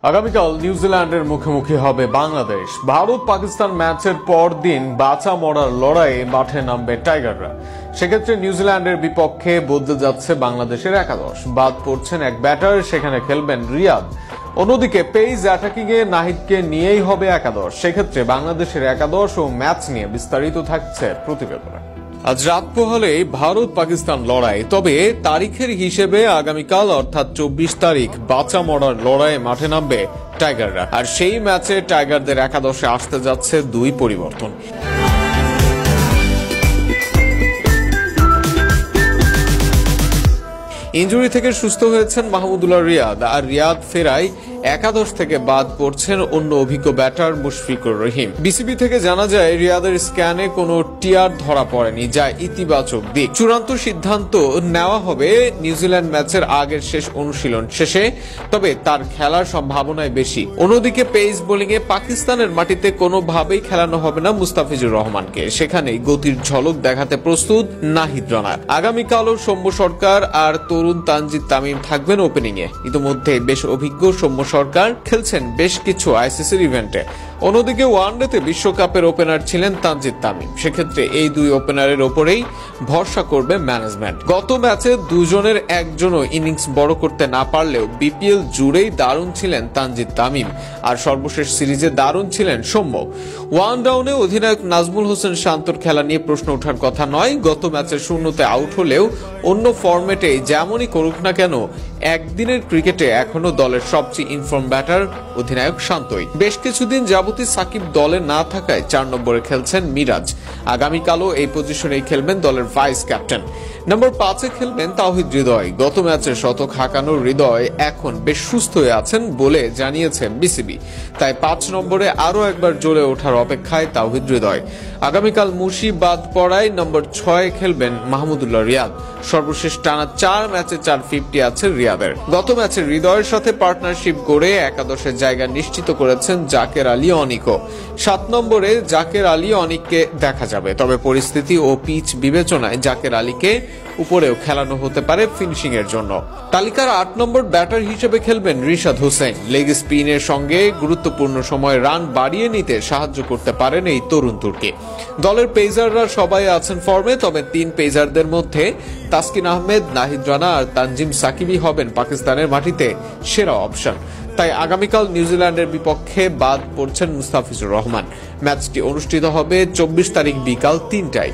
আগামীকাল নিউজিল্যান্ডের মুখোমুখি হবে বাংলাদেশ। ভারত পাকিস্তান ম্যাচের পর দিন বাঁচা মরার লড়াইয়ে মাঠে নামবে টাইগাররা। সেক্ষেত্রে নিউজিল্যান্ডের বিপক্ষে বদলে যাচ্ছে বাংলাদেশের একাদশ। বাদ পড়ছেন এক ব্যাটার, সেখানে খেলবেন রিয়াদ। অন্যদিকে পেস অ্যাটাকিং এ নাহিদকে নিয়েই হবে একাদশ। সেক্ষেত্রে বাংলাদেশের একাদশ ও ম্যাচ নিয়ে বিস্তারিত থাকছে প্রতিবেদনে। আজ রাত পোহালে ভারত পাকিস্তান লড়াই, তবে তারিখের হিসেবে আগামীকাল অর্থাৎ 24 তারিখ বাঁচা মরার লড়াইয়ে মাঠে নামবে টাইগাররা। আর সেই ম্যাচে টাইগারদের একাদশে আসতে যাচ্ছে দুই পরিবর্তন। ইনজুরি থেকে সুস্থ হয়েছেন মাহমুদুল্লাহ রিয়াদ, আর রিয়াদ ফেরায় একাদশ থেকে বাদ পড়ছেন অন্য অভিজ্ঞ ব্যাটার মুশফিকুর রহিম। বিসিবি থেকে জানা যায় রিয়াদের স্ক্যানে কোনো টিআর ধরা পড়েনি, যা ইতিবাচক দিক। চূড়ান্ত সিদ্ধান্ত নেওয়া হবে নিউজিল্যান্ড ম্যাচের আগের শেষ অনুশীলন শেষে, তবে তার খেলার সম্ভাবনাই বেশি। অন্যদিকে পেস বোলিং এ পাকিস্তানের মাটিতে কোনোভাবেই খেলানো হবে না মুস্তাফিজুর রহমানকে। সেখানেই গতির ঝলক দেখাতে প্রস্তুত নাহিদ রানা। আগামীকালও সৌম্য সরকার আর তরুণ তানজিদ তামিম থাকবেন ওপেনিং এ। ইতিমধ্যে বেশ অভিজ্ঞ সৌম্য সরকার খেলছেন বেশ কিছু আইসিসির ইভেন্টে। অন্যদিকে ওয়ানডেতে বিশ্বকাপের ওপেনার ছিলেন তানজিদ তামিম। সেক্ষেত্রে এই দুই ওপেনারের ওপরেই ভরসা করবে ম্যানেজমেন্ট। গত ম্যাচে দুজনের একজনও ইনিংস বড় করতে না পারলেও বিপিএল জুড়েই দারুণ ছিলেন তানজিদ তামিম, আর সর্বশেষ সিরিজে দারুণ ছিলেন সৌম্য। ওয়ান ডাউনে অধিনায়ক নাজমুল হোসেন শান্তর খেলা নিয়ে প্রশ্ন ওঠার কথা নয়। গত ম্যাচে শূন্যতে আউট হলেও অন্য ফরম্যাটে যেমনই করুক না কেন, একদিনের ক্রিকেটে এখনো দলের সবচেয়ে ইনফর্ম ব্যাটার অধিনায়ক শান্তই। বেশ কিছুদিন যাবতীয় সাকিব দলে না থাকায় 4 নম্বরে খেলছেন মিরাজ। আগামীকালও এই পজিশনেই খেলবেন দলের ভাইস ক্যাপ্টেন। নম্বর 5-এ খেলবেন তাওহিদ হৃদয়। গত ম্যাচে শতক হাঁকানোর হৃদয় এখন বেশ সুস্থ হয়ে আছেন বলে জানিয়েছে বিসিবি, তাই 5 নম্বরে আরও একবার জ্বলে ওঠার অপেক্ষায় তাওহিদ হৃদয়। আগামীকাল মুশি বাদ পড়ায় নম্বর 6-এ খেলবেন মাহমুদুল্লাহ রিয়াদ। সর্বশেষ টানা 4 ম্যাচে 450 আছে রিয়াদের। গত ম্যাচে হৃদয়ের সাথে পার্টনারশিপ করে একাদশের জায়গা নিশ্চিত করেছেন জাকের আলী অনিকও। 7 নম্বরে জাকের আলী অনিককে দেখা যাবে, তবে পরিস্থিতি ও পিচ বিবেচনায় জাকের আলীকে উপরেও খেলানো হতে পারে ফিনিশিং এর জন্য। তালিকার 8 নম্বর ব্যাটার হিসেবে খেলবেন রিশাদ হোসেন। লেগ স্পিনের সঙ্গে গুরুত্বপূর্ণ সময় রান বাড়িয়ে নিতে সাহায্য করতে পারেন এই তরুণ তুর্কি। দলের পেসাররা সবাই আছেন ফর্মে, তবে 3 পেসারদের মধ্যে তাসকিন আহমেদ, নাহিদ রানা আর তানজিম সাকিবই হবেন পাকিস্তানের মাটিতে সেরা অপশন। তাই আগামীকাল নিউজিল্যান্ডের বিপক্ষে বাদ পড়ছেন মুস্তাফিজুর রহমান। ম্যাচটি অনুষ্ঠিত হবে 24 তারিখ বিকাল 3টায়।